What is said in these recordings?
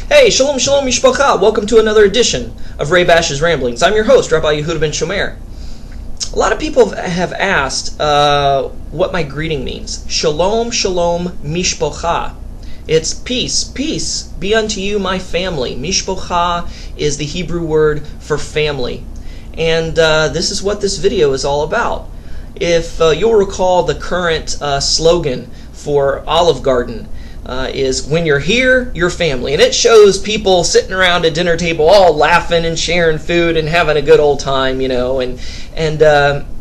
Hey, shalom, shalom, mishpacha. Welcome to another edition of Ray Bash's Ramblings. I'm your host, Rabbi Yehuda ben Shomer. A lot of people have asked what my greeting means. Shalom, shalom, mishpacha. It's peace, peace be unto you, my family. Mishpacha is the Hebrew word for family. And this is what this video is all about. If you'll recall, the current slogan for Olive Garden is when you're here, you're family. And it shows people sitting around a dinner table all laughing and sharing food and having a good old time, you know. And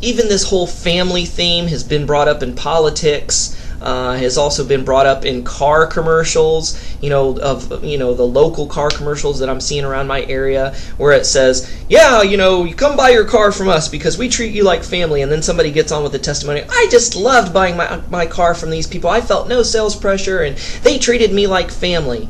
even this whole family theme has been brought up in politics, has also been brought up in car commercials, the local car commercials that I'm seeing around my area, where it says, yeah, you come buy your car from us because we treat you like family. And then somebody gets on with the testimony, I just loved buying my car from these people. I felt no sales pressure and they treated me like family.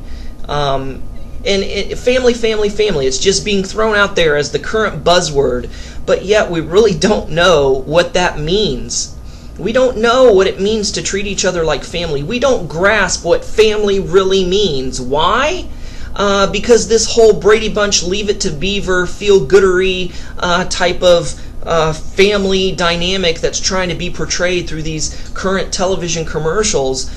And family, it's just being thrown out there as the current buzzword, but yet we really don't know what that means. We don't know what it means to treat each other like family. We don't grasp what family really means. Why? Because this whole Brady Bunch, Leave It to Beaver, feel-goodery type of family dynamic that's trying to be portrayed through these current television commercials,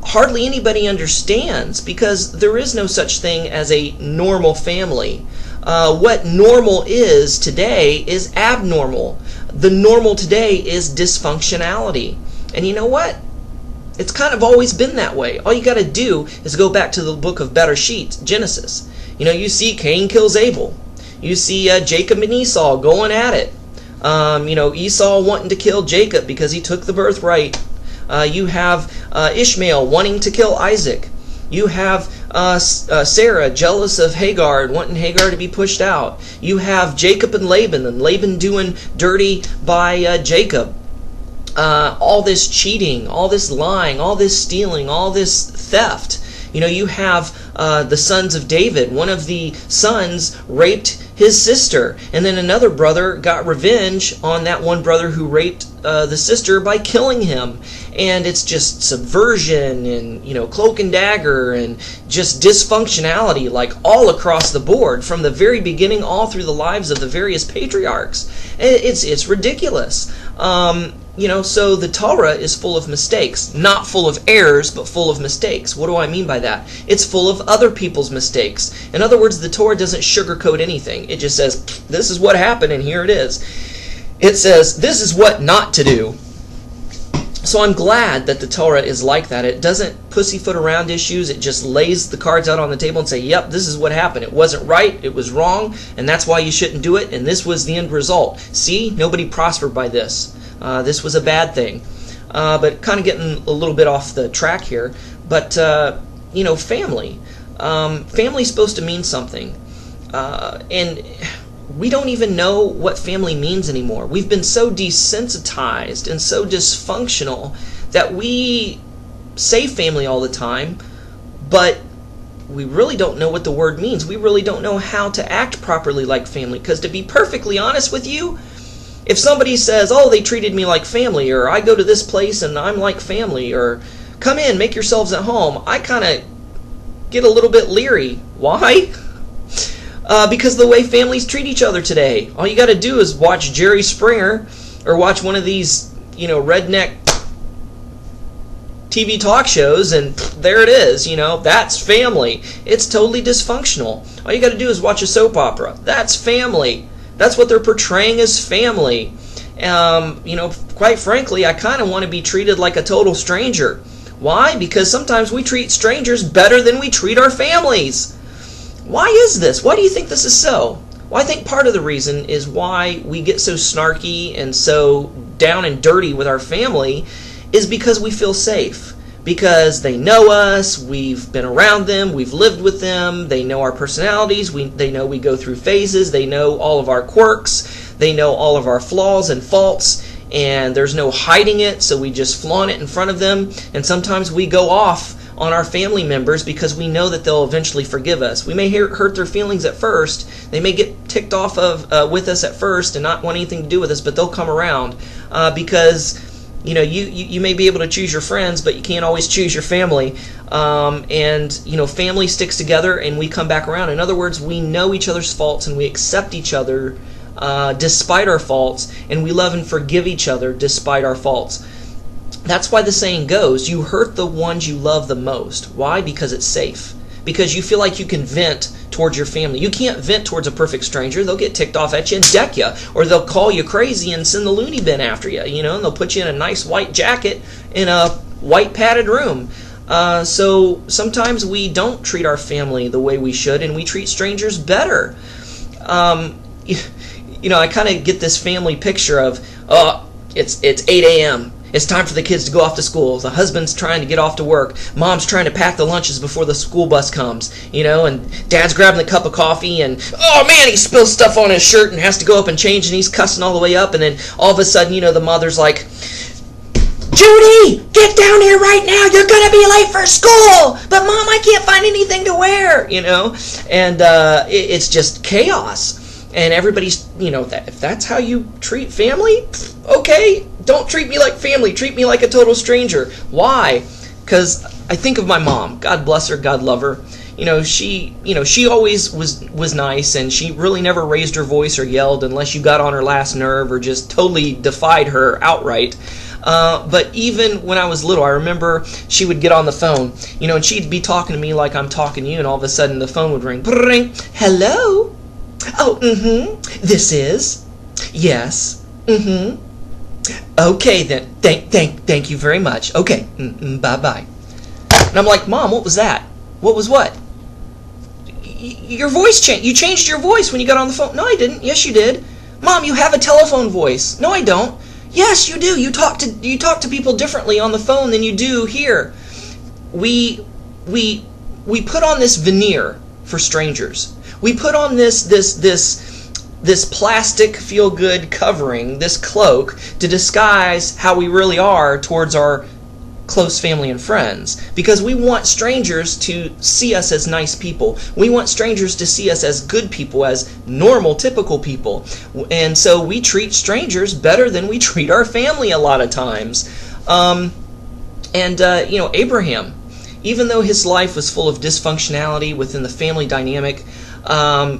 hardly anybody understands, because there is no such thing as a normal family. What normal is today is abnormal. The normal today is dysfunctionality. And you know what? It's kind of always been that way. All you got to do is go back to the book of Bereshit, Genesis. You see Cain kills Abel. You see Jacob and Esau going at it. Esau wanting to kill Jacob because he took the birthright. You have Ishmael wanting to kill Isaac. You have Sarah jealous of Hagar and wanting Hagar to be pushed out. You have Jacob and Laban doing dirty by Jacob. All this cheating, all this lying, all this stealing, all this theft. You have the sons of David. One of the sons raped his sister, and then another brother got revenge on that one brother who raped the sister by killing him. And it's just subversion and cloak and dagger and just dysfunctionality, like all across the board from the very beginning, all through the lives of the various patriarchs. It's ridiculous. So the Torah is full of mistakes, not full of errors, but full of mistakes. What do I mean by that? It's full of other people's mistakes. In other words, the Torah doesn't sugarcoat anything. It just says, this is what happened, and here it is. It says, this is what not to do. So I'm glad that the Torah is like that. It doesn't pussyfoot around issues. It just lays the cards out on the table and say, yep, this is what happened. It wasn't right, it was wrong, and that's why you shouldn't do it, and this was the end result. See, nobody prospered by this. This was a bad thing. But kind of getting a little bit off the track here. But, family. Family's supposed to mean something. And we don't even know what family means anymore. We've been so desensitized and so dysfunctional that we say family all the time, but we really don't know what the word means. We really don't know how to act properly like family. Because to be perfectly honest with you, if somebody says, oh, they treated me like family, or I go to this place and I'm like family, or come in, make yourselves at home, I kind of get a little bit leery. Why? Because of the way families treat each other today. All you got to do is watch Jerry Springer or watch one of these, redneck TV talk shows, and there it is. That's family. It's totally dysfunctional. All you got to do is watch a soap opera. That's family. That's what they're portraying as family. Quite frankly, I kind of want to be treated like a total stranger. Why? Because sometimes we treat strangers better than we treat our families. Why is this? Why do you think this is so? Well, I think part of the reason is why we get so snarky and so down and dirty with our family is because we feel safe. Because they know us, we've been around them, we've lived with them, they know our personalities, they know we go through phases, they know all of our quirks, they know all of our flaws and faults, and there's no hiding it, so we just flaunt it in front of them. And sometimes we go off on our family members because we know that they'll eventually forgive us. We may hurt their feelings at first. They may get ticked off with us at first and not want anything to do with us, but they'll come around because You may be able to choose your friends, but you can't always choose your family. And family sticks together, and we come back around. In other words, we know each other's faults, and we accept each other despite our faults, and we love and forgive each other despite our faults. That's why the saying goes, you hurt the ones you love the most. Why? Because it's safe. Because you feel like you can vent towards your family. You can't vent towards a perfect stranger. They'll get ticked off at you and deck you. Or they'll call you crazy and send the loony bin after you, and they'll put you in a nice white jacket in a white padded room. So sometimes we don't treat our family the way we should, and we treat strangers better. I kind of get this family picture of, it's 8 a.m., it's time for the kids to go off to school. The husband's trying to get off to work. Mom's trying to pack the lunches before the school bus comes, and Dad's grabbing the cup of coffee, and, oh man, he spills stuff on his shirt and has to go up and change, and he's cussing all the way up, and then all of a sudden, the mother's like, Judy, get down here right now. You're going to be late for school. But Mom, I can't find anything to wear, and it's just chaos. And everybody's, if that's how you treat family, okay, don't treat me like family. Treat me like a total stranger. Why? Because I think of my mom. God bless her. God love her. She always was nice, and she really never raised her voice or yelled unless you got on her last nerve or just totally defied her outright. But even when I was little, I remember she would get on the phone, and she'd be talking to me like I'm talking to you, and all of a sudden the phone would ring. Hello? Oh, This is? Yes. Okay then. Thank you very much. Okay. Bye-bye. And I'm like, Mom, what was that? What was what? Your voice changed. You changed your voice when you got on the phone. No, I didn't. Yes, you did. Mom, you have a telephone voice. No, I don't. Yes, you do. You talk to people differently on the phone than you do here. We put on this veneer for strangers. We put on this plastic feel-good covering, this cloak, to disguise how we really are towards our close family and friends, because we want strangers to see us as nice people. We want strangers to see us as good people, as normal, typical people. And so we treat strangers better than we treat our family a lot of times. Abraham, even though his life was full of dysfunctionality within the family dynamic,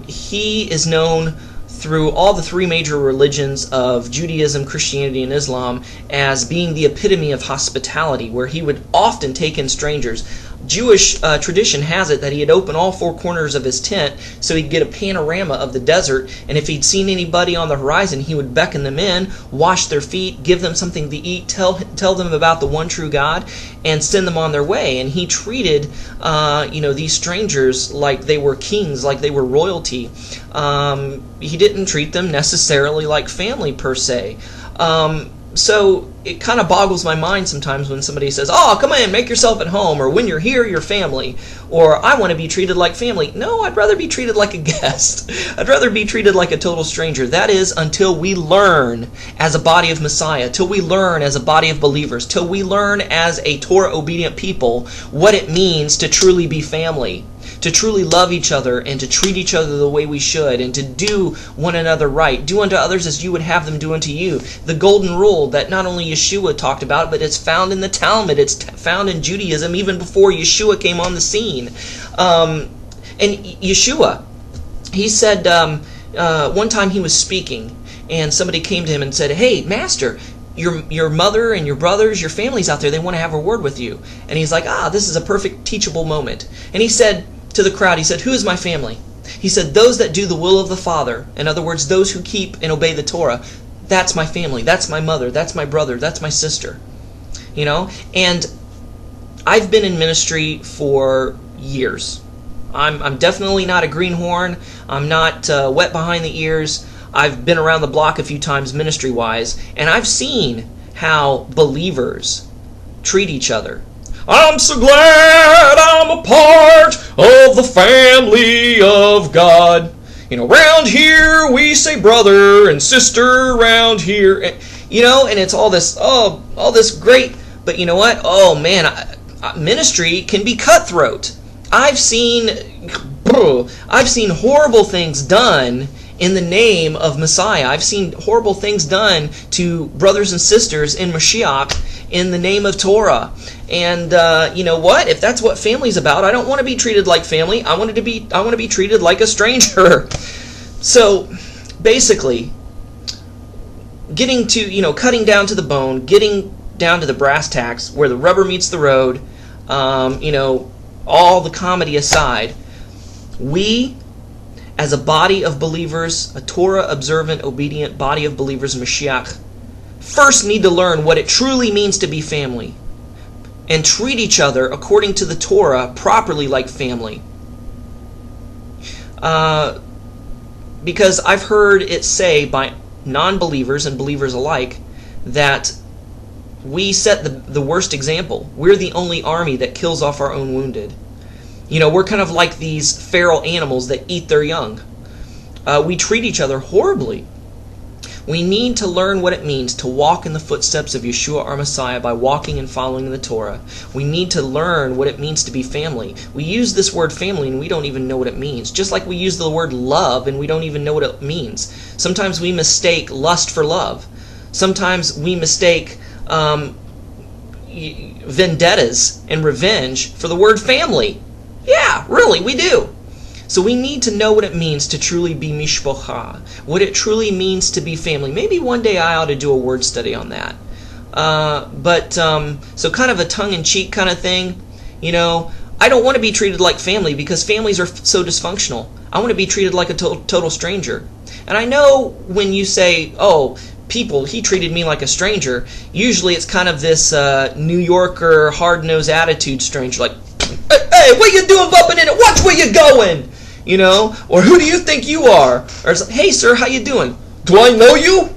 he is known through all the three major religions of Judaism, Christianity, and Islam as being the epitome of hospitality, where he would often take in strangers. Jewish tradition has it that he'd open all four corners of his tent so he'd get a panorama of the desert, and if he'd seen anybody on the horizon, he would beckon them in, wash their feet, give them something to eat, tell them about the one true God, and send them on their way. And he treated these strangers like they were kings, like they were royalty. He didn't treat them necessarily like family per se. So it kind of boggles my mind sometimes when somebody says, oh, come in, make yourself at home, or when you're here, you're family, or I want to be treated like family. No, I'd rather be treated like a guest. I'd rather be treated like a total stranger. That is until we learn as a body of Messiah, till we learn as a body of believers, till we learn as a Torah-obedient people what it means to truly be family, to truly love each other and to treat each other the way we should, and to do one another right. Do unto others as you would have them do unto you. The golden rule that not only Yeshua talked about, but it's found in the Talmud. It's found in Judaism even before Yeshua came on the scene. And Yeshua, he said one time he was speaking, and somebody came to him and said, hey, Master, your mother and your brothers, your family's out there, they want to have a word with you. And he's like, this is a perfect teachable moment. And he said to the crowd, he said, who is my family? He said, those that do the will of the Father. In other words, those who keep and obey the Torah. That's my family. That's my mother. That's my brother. That's my sister. And I've been in ministry for years. I'm definitely not a greenhorn. I'm not wet behind the ears. I've been around the block a few times ministry-wise, and I've seen how believers treat each other. I'm so glad I'm a part of the family of God. Round here we say brother and sister around here. And it's all this great, but you know what? Oh man, ministry can be cutthroat. I've seen horrible things done in the name of Messiah. I've seen horrible things done to brothers and sisters in Mashiach in the name of Torah. And you know what? If that's what family's about, I don't want to be treated like family. I want to be treated like a stranger. So basically, getting to, you know, cutting down to the bone, getting down to the brass tacks, where the rubber meets the road, you know, all the comedy aside, we, as a body of believers, a Torah-observant, obedient body of believers, Mashiach, first need to learn what it truly means to be family and treat each other according to the Torah properly like family. Because I've heard it say by non-believers and believers alike that we set the worst example. We're the only army that kills off our own wounded. You know, we're kind of like these feral animals that eat their young. We treat each other horribly. We need to learn what it means to walk in the footsteps of Yeshua our Messiah by walking and following the Torah. We need to learn what it means to be family. We use this word family and we don't even know what it means. Just like we use the word love and we don't even know what it means. Sometimes we mistake lust for love. Sometimes we mistake vendettas and revenge for the word family. Yeah, really, we do. So we need to know what it means to truly be mishpocha, what it truly means to be family. Maybe one day I ought to do a word study on that. So kind of a tongue-in-cheek kind of thing. You know, I don't want to be treated like family because families are so dysfunctional. I want to be treated like a total stranger. And I know when you say, oh, people, he treated me like a stranger, usually it's kind of this New Yorker hard-nosed attitude stranger, like, hey, what you doing bumping in it? Watch where you're going! You know? Or who do you think you are? Or it's like, hey, sir, how you doing? Do I know you?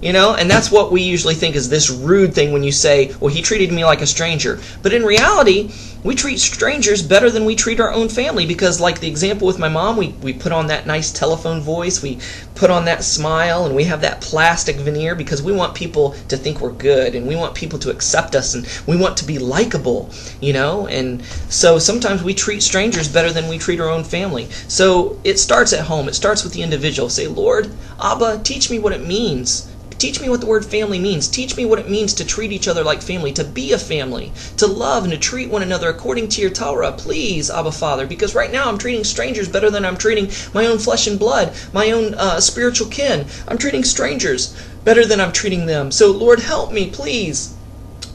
You know? And that's what we usually think is this rude thing when you say, well, he treated me like a stranger. But in reality, we treat strangers better than we treat our own family because, like the example with my mom, we put on that nice telephone voice, we put on that smile, and we have that plastic veneer because we want people to think we're good, and we want people to accept us, and we want to be likable, you know? And so sometimes we treat strangers better than we treat our own family. So it starts at home. It starts with the individual. Say, Lord, Abba, teach me what it means. Teach me what the word family means. Teach me what it means to treat each other like family, to be a family, to love and to treat one another according to your Torah. Please, Abba Father, because right now I'm treating strangers better than I'm treating my own flesh and blood, my own spiritual kin. I'm treating strangers better than I'm treating them. So, Lord, help me, please,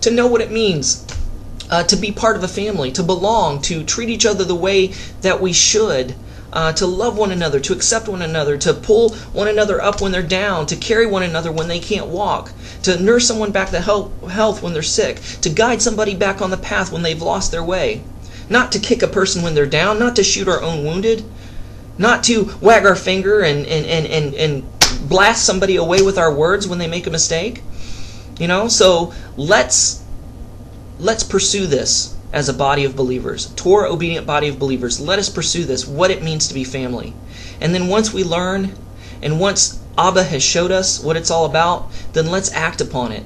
to know what it means to be part of a family, to belong, to treat each other the way that we should. To love one another, to accept one another, to pull one another up when they're down, to carry one another when they can't walk, to nurse someone back to health when they're sick, to guide somebody back on the path when they've lost their way. Not to kick a person when they're down, not to shoot our own wounded, not to wag our finger and blast somebody away with our words when they make a mistake. You know, so let's pursue this. As a body of believers, Torah-obedient body of believers, let us pursue this, what it means to be family. And then once we learn, and once Abba has showed us what it's all about, then let's act upon it.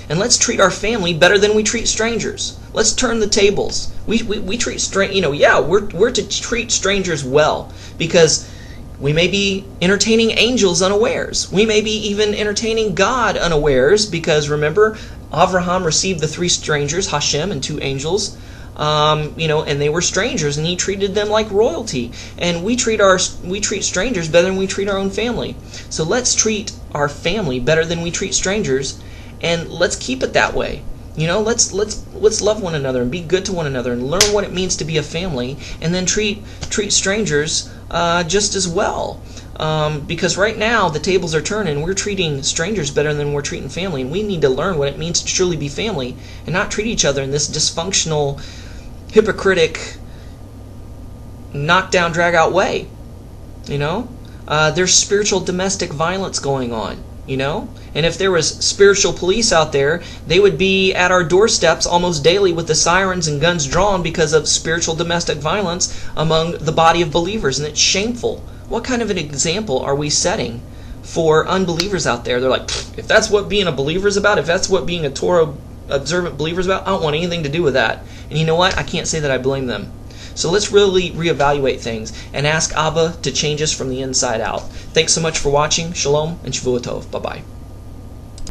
And let's treat our family better than we treat strangers. Let's turn the tables. We treat we're to treat strangers well, because we may be entertaining angels unawares. We may be even entertaining God unawares, because remember, Avraham received the 3 strangers, Hashem and 2 angels, and they were strangers, and he treated them like royalty. And we treat strangers better than we treat our own family. So let's treat our family better than we treat strangers, and let's keep it that way. You know, let's love one another and be good to one another and learn what it means to be a family, and then treat strangers just as well. Because right now the tables are turning. We're treating strangers better than we're treating family, and we need to learn what it means to truly be family and not treat each other in this dysfunctional, hypocritic, knock-down, drag-out way. You know, there's spiritual domestic violence going on. You know, and if there was spiritual police out there, they would be at our doorsteps almost daily with the sirens and guns drawn because of spiritual domestic violence among the body of believers, and it's shameful. What kind of an example are we setting for unbelievers out there? They're like, if that's what being a believer is about, if that's what being a Torah observant believer is about, I don't want anything to do with that. And you know what? I can't say that I blame them. So let's really reevaluate things and ask Abba to change us from the inside out. Thanks so much for watching. Shalom and Shavua Tov. Bye-bye.